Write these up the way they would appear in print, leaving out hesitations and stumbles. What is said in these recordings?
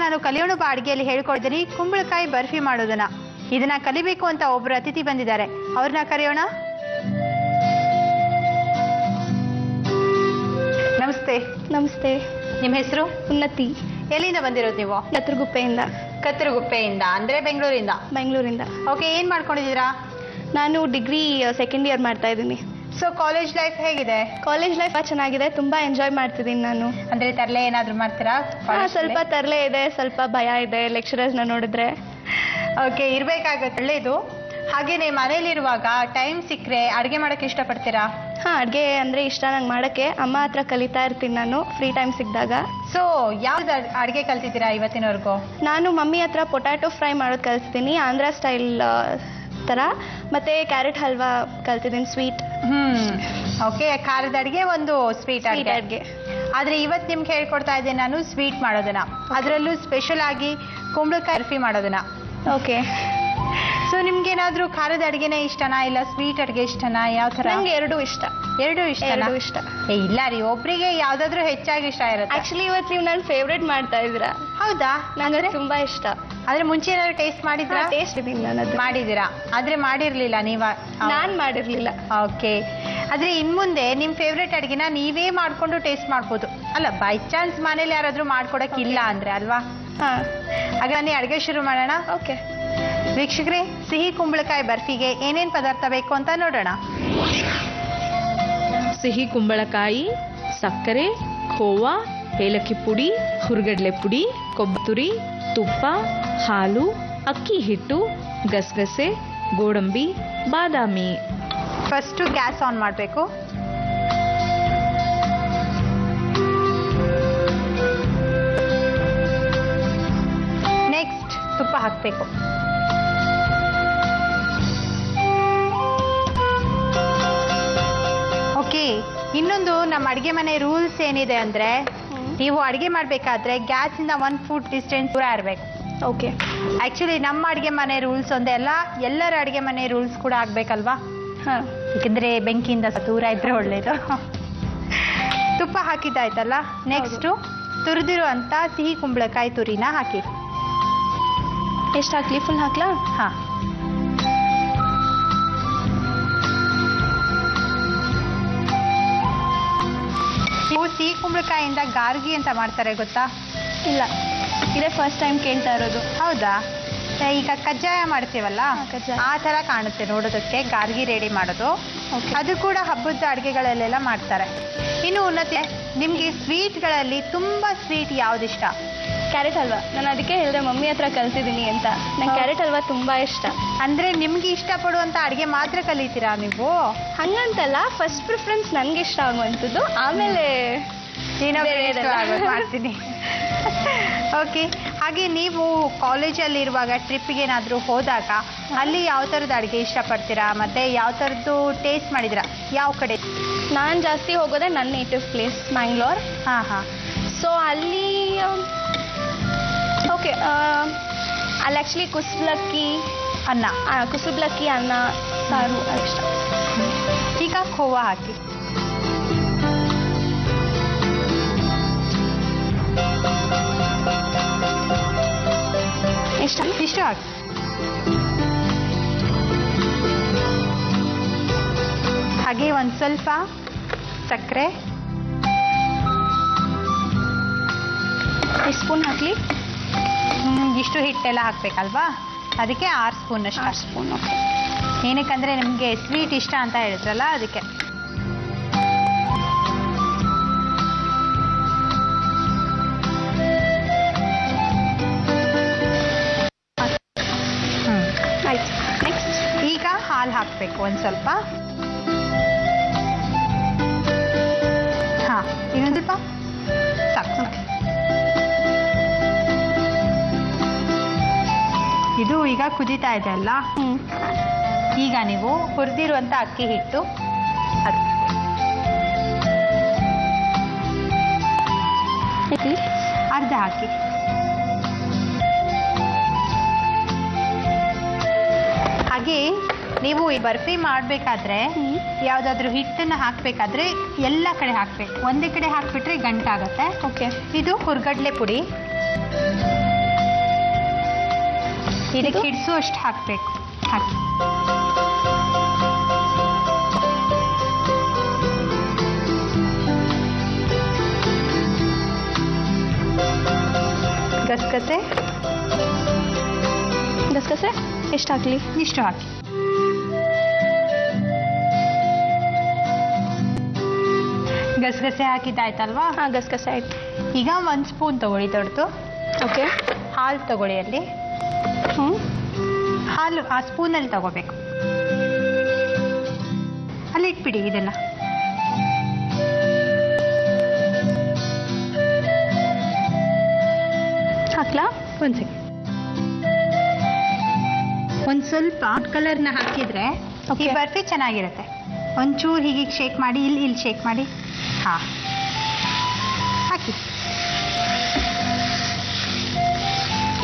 ನಾನು ಕಲಿಯೋಣ ಬಾ ಅಡುಗೆಯಲ್ಲಿ ಹೇಳ್ಕೊಡ್ತೀನಿ ಕುಂಬಳಕಾಯಿ ಬರ್ಫಿ ಮಾಡೋದನ್ನ. ಇದನ್ನ ಕಲಿಬೇಕು ಅಂತ ಒಬ್ರು ಅತಿಥಿ ಬಂದಿದ್ದಾರೆ, ಅವ್ರನ್ನ ಕರೆಯೋಣ. ನಮಸ್ತೆ. ನಮಸ್ತೆ. ನಿಮ್ಮ ಹೆಸರು? ಉನ್ನತಿ. ಎಲ್ಲಿಂದ ಬಂದಿರೋದು ನೀವು? ಕತ್ರಗುಪ್ಪೆಯಿಂದ. ಕತ್ತರಗುಪ್ಪೆಯಿಂದ ಅಂದ್ರೆ ಬೆಂಗಳೂರಿಂದ? ಬೆಂಗಳೂರಿಂದ. ಓಕೆ, ಏನ್ ಮಾಡ್ಕೊಂಡಿದ್ದೀರಾ? ನಾನು ಡಿಗ್ರಿ ಸೆಕೆಂಡ್ ಇಯರ್ ಮಾಡ್ತಾ ಇದ್ದೀನಿ. ಸೊ ಕಾಲೇಜ್ ಲೈಫ್ ಹೇಗಿದೆ? ಕಾಲೇಜ್ ಲೈಫ್ ಚೆನ್ನಾಗಿದೆ, ತುಂಬಾ ಎಂಜಾಯ್ ಮಾಡ್ತಿದ್ದೀನಿ ನಾನು. ಅಂದ್ರೆ ತರಲೆ ಏನಾದ್ರು ಮಾಡ್ತೀರಾ? ಸ್ವಲ್ಪ ತರಲೆ ಇದೆ, ಸ್ವಲ್ಪ ಭಯ ಇದೆ ಲೆಕ್ಚರರ್ಸ್ನ ನೋಡಿದ್ರೆ. ಓಕೆ, ಇರ್ಬೇಕಾಗತ್ತೆ, ಒಳ್ಳೇದು. ಹಾಗೇನೆ ಮನೇಲಿರುವಾಗ ಟೈಮ್ ಸಿಕ್ಕರೆ ಅಡುಗೆ ಮಾಡಕ್ಕೆ ಇಷ್ಟಪಡ್ತೀರಾ? ಅಡುಗೆ ಅಂದ್ರೆ ಇಷ್ಟ ನಂಗೆ ಮಾಡಕ್ಕೆ. ಅಮ್ಮ ಹತ್ರ ಕಲಿತಾ ಇರ್ತೀನಿ ನಾನು ಫ್ರೀ ಟೈಮ್ ಸಿಕ್ಕಿದಾಗ. ಸೊ ಯಾವ್ದು ಅಡುಗೆ ಕಲ್ತಿದ್ದೀರಾ ಇವತ್ತಿನವರೆಗೂ? ನಾನು ಮಮ್ಮಿ ಹತ್ರ ಪೊಟ್ಯಾಟೊ ಫ್ರೈ ಮಾಡೋದು ಕಲಿತಿದ್ದೀನಿ, ಆಂಧ್ರ ಸ್ಟೈಲ್ ಥರ. ಮತ್ತೆ ಕ್ಯಾರೆಟ್ ಹಲ್ವಾ ಕಲ್ತಿದ್ದೀನಿ, ಸ್ವೀಟ್. ಓಕೆ, ಖಾರದ ಅಡುಗೆ, ಒಂದು ಸ್ವೀಟ್ ಅಡುಗೆ. ಆದ್ರೆ ಇವತ್ತು ನಿಮ್ಗೆ ಹೇಳ್ಕೊಡ್ತಾ ಇದ್ದೇನೆ ನಾನು ಸ್ವೀಟ್ ಮಾಡೋದನ್ನ, ಅದರಲ್ಲೂ ಸ್ಪೆಷಲ್ ಆಗಿ ಕುಂಬಳಕಾಯಿ ಬರ್ಫಿ ಮಾಡೋದನ್ನ. ಓಕೆ. ಸೊ ನಿಮ್ಗೆ ಏನಾದ್ರೂ ಖಾರದ ಅಡುಗೆನೇ ಇಷ್ಟನಾ ಇಲ್ಲ ಸ್ವೀಟ್ ಅಡುಗೆ ಇಷ್ಟನಾ? ಯಾವ ತರ? ನಂಗೆ ಎರಡೂ ಇಷ್ಟ. ಎರಡೂ ಇಷ್ಟ? ಇಲ್ಲ ರೀ, ಒಬ್ರಿಗೆ ಯಾವ್ದಾದ್ರು ಹೆಚ್ಚಾಗಿ ಇಷ್ಟ ಇರುತ್ತೆ. ಆಕ್ಚುಲಿ ಇವತ್ತು ನೀವು ನನ್ನ ಫೇವ್ರೇಟ್ ಮಾಡ್ತಾ ಇದ್ದೀರಾ. ಹೌದಾ? ನನಗೆ ತುಂಬಾ ಇಷ್ಟ. ಆದ್ರೆ ಮುಂಚೆ ಏನಾದ್ರು ಟೇಸ್ಟ್ ಮಾಡಿದ್ರಾ? ಟೇಸ್ಟ್ ಇದೀನಿ ನಾನು. ಮಾಡಿದೀರಾ? ಆದ್ರೆ ಮಾಡಿರ್ಲಿಲ್ಲ ನೀವ? ನಾನ್ ಮಾಡಿರ್ಲಿಲ್ಲ. ಓಕೆ. ಆದ್ರೆ ಇನ್ ಮುಂದೆ ನಿಮ್ ಫೇವ್ರೇಟ್ ಅಡುಗೆನ ನೀವೇ ಮಾಡ್ಕೊಂಡು ಟೇಸ್ಟ್ ಮಾಡ್ಬೋದು ಅಲ್ಲ, ಬೈ ಚಾನ್ಸ್ ಮನೇಲಿ ಯಾರಾದ್ರೂ ಮಾಡ್ಕೊಡಕ್ ಇಲ್ಲ ಅಂದ್ರೆ ಅಲ್ವಾ? ಆಗ ನಾನು ಅಡುಗೆ ಶುರು ಮಾಡೋಣ. ಓಕೆ ವೀಕ್ಷಕರೇ, ಸಿಹಿ ಕುಂಬಳಕಾಯಿ ಬರ್ಫಿಗೆ ಏನೇನ್ ಪದಾರ್ಥ ಬೇಕು ಅಂತ ನೋಡೋಣ. ಸಿಹಿ ಕುಂಬಳಕಾಯಿ, ಸಕ್ಕರೆ, ಖೋವಾ, ಏಲಕ್ಕಿ ಪುಡಿ, ಹುರ್ಗಡ್ಲೆ ಪುಡಿ, ಕೊಬ್ಬರಿ, ತುಪ್ಪ, ಹಾಲು, ಅಕ್ಕಿ ಹಿಟ್ಟು, ಗಸಗಸೆ, ಗೋಡಂಬಿ, ಬಾದಾಮಿ. ಫಸ್ಟ್ ಗ್ಯಾಸ್ ಆನ್ ಮಾಡಬೇಕು. ನೆಕ್ಸ್ಟ್ ತುಪ್ಪ ಹಾಕಬೇಕು. ಓಕೆ, ಇನ್ನೊಂದು ನಮ್ಮ ಅಡುಗೆ ಮನೆ ರೂಲ್ಸ್ ಏನಿದೆ ಅಂದ್ರೆ, ನೀವು ಅಡುಗೆ ಮಾಡಬೇಕಾದ್ರೆ ಗ್ಯಾಸಿಂದ 1 ಫೂಟ್ ಡಿಸ್ಟೆನ್ಸ್ ದೂರ ಇರಬೇಕು. ಓಕೆ. ಆಕ್ಚುಲಿ ನಮ್ಮ ಅಡುಗೆ ಮನೆ ರೂಲ್ಸ್ ಒಂದೇ ಅಲ್ಲ, ಎಲ್ಲರ ಅಡುಗೆ ಮನೆ ರೂಲ್ಸ್ ಕೂಡ ಆಗ್ಬೇಕಲ್ವಾ? ಯಾಕಂದ್ರೆ ಬೆಂಕಿಯಿಂದ ದೂರ ಇದ್ರೆ ಒಳ್ಳೇದು. ತುಪ್ಪ ಹಾಕಿದ್ದಾಯ್ತಲ್ಲ, ನೆಕ್ಸ್ಟು ತುರಿದಿರುವಂತ ಸಿಹಿ ಕುಂಬಳಕಾಯಿ ತುರಿನ ಹಾಕಿ. ಎಷ್ಟು ಹಾಕ್ಲಿ? ಫುಲ್ ಹಾಕ್ಲಾ? ಹಾ. ನೀವು ಸಿಹಿ ಕುಂಬಳಕಾಯಿಂದ ಗಾರ್ಗಿ ಅಂತ ಮಾಡ್ತಾರೆ, ಗೊತ್ತಾ? ಇಲ್ಲ, ಇದೇ ಫಸ್ಟ್ ಟೈಮ್ ಕೇಳ್ತಾ ಇರೋದು. ಹೌದಾ? ಈಗ ಕಜ್ಜಾಯ ಮಾಡ್ತೀವಲ್ಲ, ಆ ತರ ಕಾಣುತ್ತೆ ನೋಡೋದಕ್ಕೆ ಗಾರ್ಗಿ ರೆಡಿ ಮಾಡೋದು. ಅದು ಕೂಡ ಹಬ್ಬದ ಅಡುಗೆಗಳಲ್ಲೆಲ್ಲ ಮಾಡ್ತಾರೆ. ಇನ್ನು ಉನ್ನತಿ, ನಿಮ್ಗೆ ಸ್ವೀಟ್ಗಳಲ್ಲಿ ತುಂಬಾ ಸ್ವೀಟ್ ಯಾವ್ದಿಷ್ಟ? ಕ್ಯಾರೆಟ್ ಹಲ್ವಾ. ನಾನು ಅದಕ್ಕೆ ಹೇಳಿದೆ ಮಮ್ಮಿ ಹತ್ರ ಕಲ್ತಿದ್ದೀನಿ ಅಂತ. ನಂಗೆ ಕ್ಯಾರೆಟ್ ಹಲ್ವಾ ತುಂಬಾ ಇಷ್ಟ. ಅಂದ್ರೆ ನಿಮ್ಗೆ ಇಷ್ಟಪಡುವಂತ ಅಡುಗೆ ಮಾತ್ರ ಕಲಿತೀರಾ ನೀವು? ಹಂಗಂತಲ್ಲ, ಫಸ್ಟ್ ಪ್ರಿಫರೆನ್ಸ್ ನನ್ಗೆ ಇಷ್ಟ ಆಗುವಂಥದ್ದು, ಆಮೇಲೆ ಮಾಡ್ತೀನಿ. ಓಕೆ. ಹಾಗೆ ನೀವು ಕಾಲೇಜಲ್ಲಿ ಇರುವಾಗ ಟ್ರಿಪ್ಗೆ ಏನಾದರೂ ಹೋದಾಗ ಅಲ್ಲಿ ಯಾವ ಥರದ ಅಡುಗೆ ಇಷ್ಟಪಡ್ತೀರಾ, ಮತ್ತೆ ಯಾವ ಥರದ್ದು ಟೇಸ್ಟ್ ಮಾಡಿದಿರಾ? ಯಾವ ಕಡೆ? ನಾನು ಜಾಸ್ತಿ ಹೋಗೋದೆ ನನ್ನ ನೇಟಿವ್ ಪ್ಲೇಸ್ ಮ್ಯಾಂಗ್ಳೂರ್. ಹಾಂ. ಸೊ ಅಲ್ಲಿ ಓಕೆ, ಅಲ್ಲಿ ಆ್ಯಕ್ಚುಲಿ ಕುಸುಬ್ಲಕ್ಕಿ ಅನ್ನ ಸಾರು ಇಷ್ಟ. ಈಗ ಖೋವಾ ಹಾಕಿ. ಇಷ್ಟು ಹಾಕಿ. ಹಾಗೆ ಒಂದು ಸ್ವಲ್ಪ ಸಕ್ಕರೆ. ಎಷ್ಟು ಸ್ಪೂನ್ ಹಾಕಲಿ? ಇಷ್ಟು ಹಿಟ್ಟೆಲ್ಲ ಹಾಕ್ಬೇಕಲ್ವಾ, ಅದಕ್ಕೆ 6 ಸ್ಪೂನ್ ಅಷ್ಟು. 6 ಸ್ಪೂನ್. ಓಕೆ. ಏನಕ್ಕಂದ್ರೆ ನಿಮಗೆ ಸ್ವೀಟ್ ಇಷ್ಟ ಅಂತ ಹೇಳಿದ್ರಲ್ಲ, ಅದಕ್ಕೆ. ಆಯ್ತು. ನೆಕ್ಸ್ಟ್ ಈಗ ಹಾಲು ಹಾಕಬೇಕು ಒಂದು ಸ್ವಲ್ಪ. ಹಾಂ, ಇನ್ನೊಂದು ಸ್ವಲ್ಪ ಸಾಕು. ಇದು ಈಗ ಕುದೀತಾ ಇದೆ ಅಲ್ಲ, ಈಗ ನೀವು ಹುರಿದಿರುವಂಥ ಅಕ್ಕಿ ಹಿಟ್ಟು ಅದು ಅರ್ಧ ಹಾಕಿ. ಹಾಗೆ ನೀವು ಈ ಬರ್ಫಿ ಮಾಡಬೇಕಾದ್ರೆ ಯಾವುದಾದ್ರೂ ಹಿಟ್ಟನ್ನು ಹಾಕಬೇಕಾದ್ರೆ ಎಲ್ಲ ಕಡೆ ಹಾಕಬೇಕು. ಒಂದೇ ಕಡೆ ಹಾಕಿಬಿಟ್ರೆ ಗಂಟಾಗತ್ತೆ. ಓಕೆ. ಇದು ಹುರ್ಗಡ್ಲೆ ಪುಡಿ, ಇದಕ್ಕೆ ಹಿಡಿಸು ಅಷ್ಟು ಹಾಕಬೇಕು. ಹಾಕಿ. ಗಸಗಸೆ ಗಸಗಸೆ ಎಷ್ಟು ಹಾಕಲಿ? ಇಷ್ಟು ಹಾಕಿ. ಗಸಗಸೆ ಹಾಕಿದ್ದಾಯ್ತಲ್ವಾ? ಹಾಂ, ಗಸಗಸೆ ಆಯ್ತು. ಈಗ 1 ಸ್ಪೂನ್ ತಗೊಳ್ಳಿ ದೊಡ್ಡದು. ಓಕೆ. ಹಾಲು ತಗೊಳ್ಳಿ. ಅಲ್ಲಿ ಹಾಲು ಆ ಸ್ಪೂನಲ್ಲಿ ತಗೋಬೇಕು. ಅಲ್ಲಿ ಇಟ್ಬಿಡಿ ಇದೆಲ್ಲ. ಹಾಕ್ಲಾ? ಒಂದು ಸೆಕೆಂಡ್. ಒಂದು ಸ್ವಲ್ಪ ಕಲರ್ನ ಹಾಕಿದ್ರೆ ಈ ಬರ್ಫಿ ಚೆನ್ನಾಗಿರುತ್ತೆ. ಒಂಚೂರು ಹೀಗೆ ಶೇಕ್ ಮಾಡಿ, ಇಲ್ಲಿ ಶೇಕ್ ಮಾಡಿ. ಹಾಂ, ಹಾಕಿ.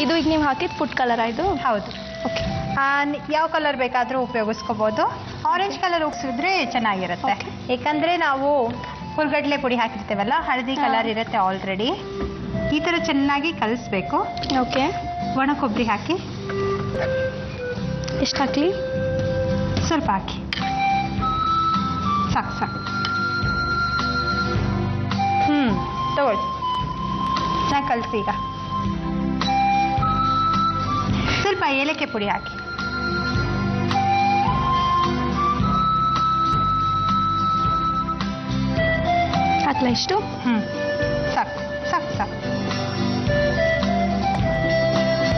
ಇದು ಈಗ ನೀವು ಹಾಕಿದ ಫುಡ್ ಕಲರ್ ಆಯಿತು? ಹೌದು. ಓಕೆ. ಯಾವ ಕಲರ್ ಬೇಕಾದರೂ ಉಪಯೋಗಿಸ್ಕೋಬೋದು. ಆರೆಂಜ್ ಕಲರ್ ಉಪಯೋಗಿಸಿದ್ರೆ ಚೆನ್ನಾಗಿರುತ್ತೆ. ಏಕೆಂದರೆ ನಾವು ಹುರ್ಗಡ್ಲೆ ಪುಡಿ ಹಾಕಿರ್ತೇವಲ್ಲ, ಹಳದಿ ಕಲರ್ ಇರುತ್ತೆ ಆಲ್ರೆಡಿ. ಈ ಥರ ಚೆನ್ನಾಗಿ ಕಲಿಸ್ಬೇಕು. ಓಕೆ. ಒಣ ಕೊಬ್ಬರಿ ಹಾಕಿ. ಎಷ್ಟು ಹಾಕಲಿ? ಸ್ವಲ್ಪ ಹಾಕಿ. ಸಾಕು ಸಾಕು. ತಗೊಳ್ಳಿ. ಚೆನ್ನಾಗಿ ಕಲಿಸಿ. ಈಗ ಸ್ವಲ್ಪ ಏಲಕ್ಕಿ ಪುಡಿ ಹಾಕಿ. ಹಾಕ್ಲಾ? ಎಷ್ಟು? ಸಾಕು ಸಾಕು ಸಾಕು.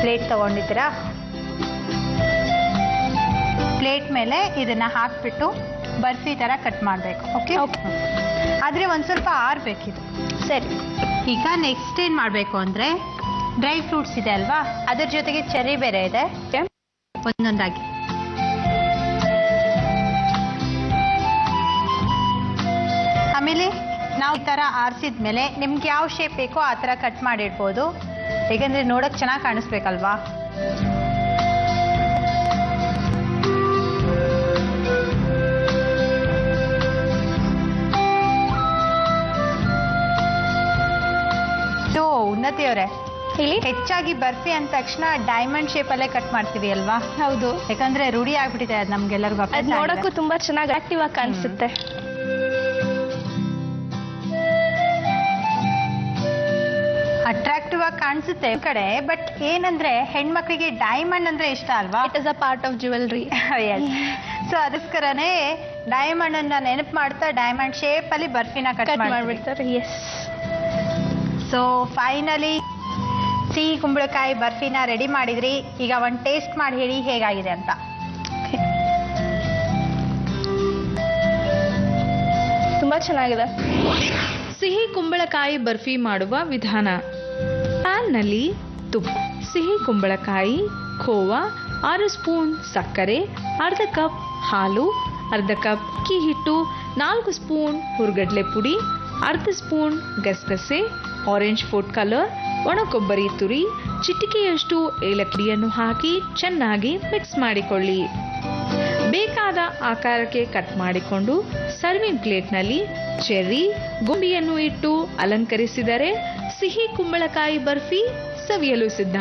ಪ್ಲೇಟ್ ತಗೊಂಡಿದ್ದೀರಾ? ಪ್ಲೇಟ್ ಮೇಲೆ ಇದನ್ನ ಹಾಕ್ಬಿಟ್ಟು ಬರ್ಫಿ ಥರ ಕಟ್ ಮಾಡಬೇಕು. ಓಕೆ. ಆದರೆ ಒಂದು ಸ್ವಲ್ಪ ಆರಬೇಕಿದು. ಸರಿ. ಈಗ ನೆಕ್ಸ್ಟ್ ಏನು ಮಾಡಬೇಕು ಅಂದರೆ, ಡ್ರೈ ಫ್ರೂಟ್ಸ್ ಇದೆ ಅಲ್ವಾ, ಅದ್ರ ಜೊತೆಗೆ ಚೆರ್ರಿ ಬೇರೆ ಇದೆ. ಒಂದೊಂದಾಗಿ ಆಮೇಲೆ ನಾವು ಈ ಥರ ಆರಿಸಿದ್ಮೇಲೆ ನಿಮ್ಗೆ ಯಾವ ಶೇಪ್ ಬೇಕೋ ಆ ಥರ ಕಟ್ ಮಾಡಿಡ್ಬೋದು. ಏಕೆಂದರೆ ನೋಡೋಕ್ಕೆ ಚೆನ್ನಾಗಿ ಕಾಣಿಸ್ಬೇಕಲ್ವಾ. ಉನ್ನತಿಯವರೇ, ಹೇಳಿ. ಹೆಚ್ಚಾಗಿ ಬರ್ಫಿ ಅಂದ ತಕ್ಷಣ ಡೈಮಂಡ್ ಶೇಪಲ್ಲೇ ಕಟ್ ಮಾಡ್ತೀವಿ ಅಲ್ವಾ? ಹೌದು. ಯಾಕಂದ್ರೆ ರೂಢಿ ಆಗ್ಬಿಟ್ಟಿದೆ ಅದು ನಮ್ಗೆಲ್ಲರಿಗೂ. ಅದು ನೋಡೋಕ್ಕೂ ತುಂಬಾ ಚೆನ್ನಾಗಿ ಆಕ್ಟಿವ್ ಆಗಿ ಕಾಣಿಸುತ್ತೆ. ಅಟ್ರಾಕ್ಟಿವ್ ಆಗಿ ಕಾಣಿಸುತ್ತೆ ಕಡೆ. ಬಟ್ ಏನಂದ್ರೆ ಹೆಣ್ಮಕ್ಳಿಗೆ ಡೈಮಂಡ್ ಅಂದ್ರೆ ಇಷ್ಟ ಅಲ್ವಾ? It is a part of jewellery. So ಅದಕ್ಕೋಸ್ಕರನೇ ಡೈಮಂಡ್ ಅನ್ನ ನೆನಪು ಮಾಡ್ತಾ ಡೈಮಂಡ್ ಶೇಪ್ ಅಲ್ಲಿ ಬರ್ಫಿನ ಕಟ್ ಮಾಡ್ಬಿಡ್ತಾರೆ. ಎಸ್. ಸೊ ಫೈನಲಿ ಸಿಹಿ ಕುಂಬಳಕಾಯಿ ಬರ್ಫಿನ ರೆಡಿ ಮಾಡಿದ್ರಿ. ಈಗ ಒಂದು ಟೇಸ್ಟ್ ಮಾಡಿ ಹೇಳಿ ಹೇಗಾಗಿದೆ ಅಂತ. ತುಂಬಾ ಚೆನ್ನಾಗಿದೆ. ಸಿಹಿ ಕುಂಬಳಕಾಯಿ ಬರ್ಫಿ ಮಾಡುವ ವಿಧಾನ. ಪ್ಯಾನ್ನಲ್ಲಿ ತುಪ್ಪ, ಸಿಹಿ ಕುಂಬಳಕಾಯಿ, ಖೋವಾ, 6 ಸ್ಪೂನ್ ಸಕ್ಕರೆ, ಅರ್ಧ ಕಪ್ ಹಾಲು, ಅರ್ಧ ಕಪ್ ಅಕ್ಕಿ ಹಿಟ್ಟು, 4 ಸ್ಪೂನ್ ಹುರ್ಗಡ್ಲೆ ಪುಡಿ, ಅರ್ಧ ಸ್ಪೂನ್ ಗಸಗಸೆ, ಆರೆಂಜ್ ಫುಡ್ ಕಲರ್, ಒಣ ಕೊಬ್ಬರಿ ತುರಿ, ಚಿಟಿಕೆಯಷ್ಟು ಏಲಕ್ಕಿಯನ್ನು ಹಾಕಿ ಚೆನ್ನಾಗಿ ಮಿಕ್ಸ್ ಮಾಡಿಕೊಳ್ಳಿ. ಬೇಕಾದ ಆಕಾರಕ್ಕೆ ಕಟ್ ಮಾಡಿಕೊಂಡು ಸರ್ವಿಂಗ್ ಪ್ಲೇಟ್ನಲ್ಲಿ ಚೆರ್ರಿ, ಗುಂಡಿಯನ್ನು ಇಟ್ಟು ಅಲಂಕರಿಸಿದರೆ ಸಿಹಿ ಕುಂಬಳಕಾಯಿ ಬರ್ಫಿ ಸವಿಯಲು ಸಿದ್ಧ.